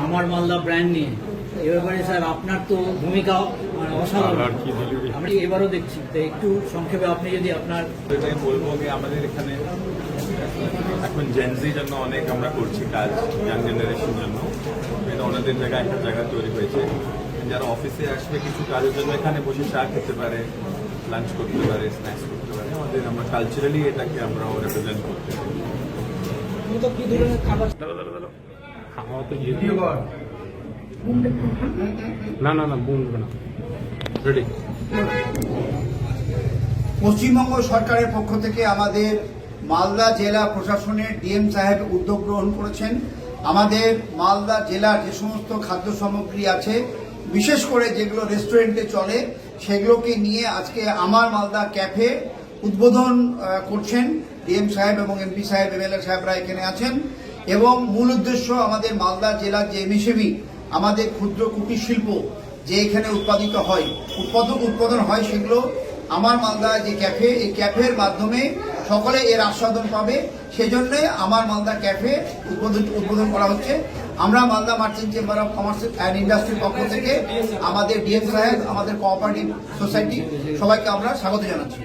আমার মালদা ব্র্যান্ড নিয়ে এ ব্যাপারে স্যার আপনার তো ভূমিকা অসাধারণ, আমরা এবারও দেখছি। তো একটু সংক্ষেপে আপনি যদি আপনার এটাই বলবো যে আমাদের এখানে এখন জেনজির জন্য অনেক আমরা করছি কাজ, ইয়াং জেনারেশন জন্য। এটা ওনাদের জায়গায় একটা জায়গা তৈরি হয়েছে, যারা অফিসে আসবে কিছু কাজের জন্য এখানে বসে চা খেতে পারে, লাঞ্চ করতে পারে, স্ন্যাক্স করতে পারে। আমরা কালচারালি এটাকে আমরা রিপ্রেজেন্ট করতে পারি। কি ধরনের খাবার পশ্চিমবঙ্গ সরকারের পক্ষ থেকে আমাদের মালদা জেলা প্রশাসনের ডিএম সাহেব উদ্যোগ গ্রহণ করেছেন। আমাদের মালদা জেলার যে সমস্ত খাদ্য সামগ্রী আছে, বিশেষ করে যেগুলো রেস্টুরেন্টে চলে, সেগুলোকে নিয়ে আজকে আমার মালদা ক্যাফে উদ্বোধন করছেন ডিএম সাহেব এবং এমপি সাহেব, এমএলএ সাহেবরা এখানে আছেন। এবং মূল উদ্দেশ্য আমাদের মালদা জেলার যে এমএসএমই, আমাদের ক্ষুদ্র কুটির শিল্প যে এখানে উৎপাদন হয়, সেগুলো আমার মালদা যে ক্যাফে, এই ক্যাফের মাধ্যমে সকলে এর আস্বাদন পাবে। সেজন্য আমার মালদা ক্যাফে উদ্বোধন করা হচ্ছে। আমরা Malda merchant chamber of commerce and ইন্ডাস্ট্রির পক্ষ থেকে আমাদের ডিএম সাহেব, আমাদের কোঅপারেটিভ সোসাইটি, সবাইকে আমরা স্বাগত জানাচ্ছি।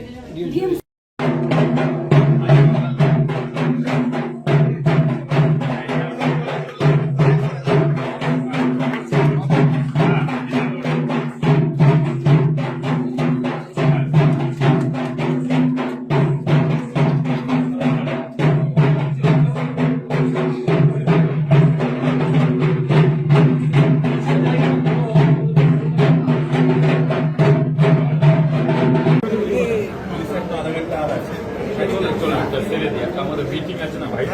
আমাদের মিটিং আছে না ভাই,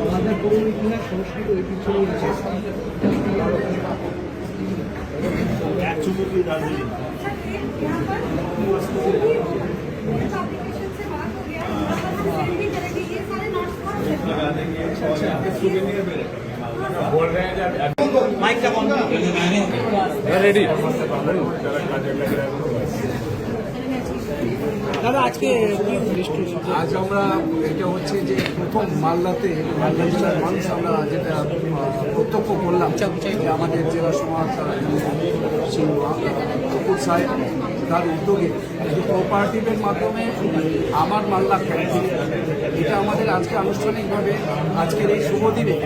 আমাদের পুরো ইতিহাস সংস্কৃতি ঐতিহ্য রয়েছে। রেডি দাদা, আজকে আজ আমরা এটা হচ্ছে যে প্রথম মালদাতে, মালদা জেলার মানুষ আমরা যেটা প্রত্যক্ষ করলাম যে আমাদের জেলা সমাজ কপুর সাহেব তার উদ্যোগে যে কোঅপারেটিভের মাধ্যমে আমার মালদা ক্যান্টিন, এটা আমাদের আজকে আনুষ্ঠানিকভাবে আজকের এই শুভ দিনে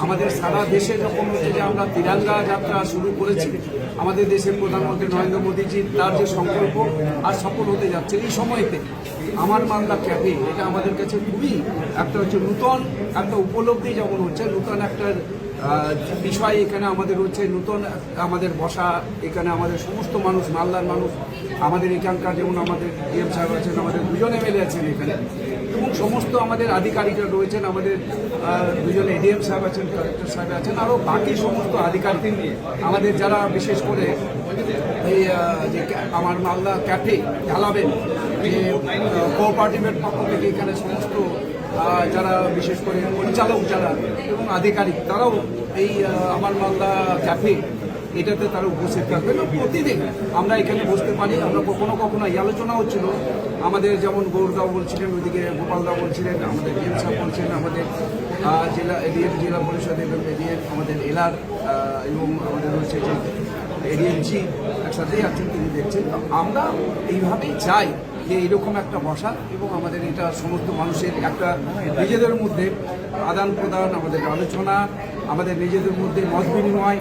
আমাদের সারা দেশে যখন হচ্ছে যে আমরা তিরঙ্গা যাত্রা শুরু করেছি, আমাদের দেশের প্রধানমন্ত্রী নরেন্দ্র মোদীজির তার যে সংকল্প আর সফল হতে যাচ্ছে, এই সময়তে আমার মালদা ক্যাফে এটা আমাদের কাছে খুবই একটা হচ্ছে নূতন একটা উপলব্ধি, যেমন হচ্ছে নূতন একটা বিষয় এখানে আমাদের হচ্ছে, নূতন আমাদের বসা এখানে আমাদের সমস্ত মানুষ, মালদার মানুষ, আমাদের এখানকার যেমন আমাদের ডিএম সাহেব আছেন, আমাদের দুজন এমএলএ আছেন এখানে, এবং সমস্ত আমাদের আধিকারিকরা রয়েছেন, আমাদের দুজন এডিএম সাহেব আছেন, কালেক্টর সাহেব আছেন, আরও বাকি সমস্ত আধিকারিক নিয়ে আমাদের যারা বিশেষ করে এই যে আমার মালদা ক্যাফে চালাবেন, যে কোঅপারেটিভের পক্ষ থেকে এখানে সমস্ত যারা বিশেষ করে পরিচালক যারা এবং আধিকারিক, তারাও এই আমার মালদা ক্যাফে এটাতে তারা উপস্থিত থাকবেন। প্রতিদিন আমরা এখানে বসতে পারি। আমরা কখনো কখনো এই আলোচনা হচ্ছিল, আমাদের যেমন গৌরদাও বলছিলেন, ওইদিকে গোপালদাও বলছিলেন, আমাদের ডিএম সাহেব বলছিলেন, আমাদের জেলা এডিএম জেলা পরিষদ এবং এডিএম আমাদের এলার এবং আমাদের হচ্ছে যে এডিএমজি একসাথেই আছেন, তিনি দেখছেন। আমরা এইভাবেই চাই যে এরকম একটা বসা এবং আমাদের এটা সমস্ত মানুষের একটা নিজেদের মধ্যে আদান প্রদান, আমাদের আলোচনা, আমাদের নিজেদের মধ্যে মত বিনিময়,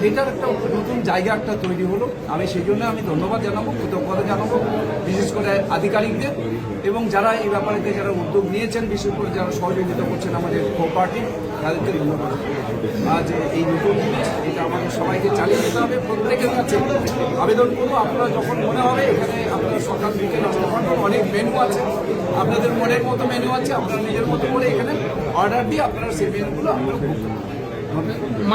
এটার একটা নতুন জায়গা একটা তৈরি হলো। আমি সেই জন্য আমি ধন্যবাদ জানাবো, কৃতজ্ঞতা জানাবো বিশেষ করে আধিকারিকদের এবং যারা এই ব্যাপারেতে যারা উদ্যোগ নিয়েছেন, বিশেষ করে যারা সহযোগিতা করছেন আমাদের কোঅপারেটিভ, তাদেরকে ধন্যবাদ। আজ এই নতুন জিনিস এটা আমাদের সবাইকে চালিয়ে যেতে হবে। প্রত্যেকের কাছে আবেদন করবো, আপনারা যখন মনে হবে এখানে আপনারা সকাল থেকে আসতে পারবেন, অনেক মেনু আছে, আপনাদের মনের মতো মেনু আছে, আপনারা নিজের মতো করে এখানে অর্ডার দিয়ে আপনারা সেই মেনুগুলো আপনারা করতে পারবেন।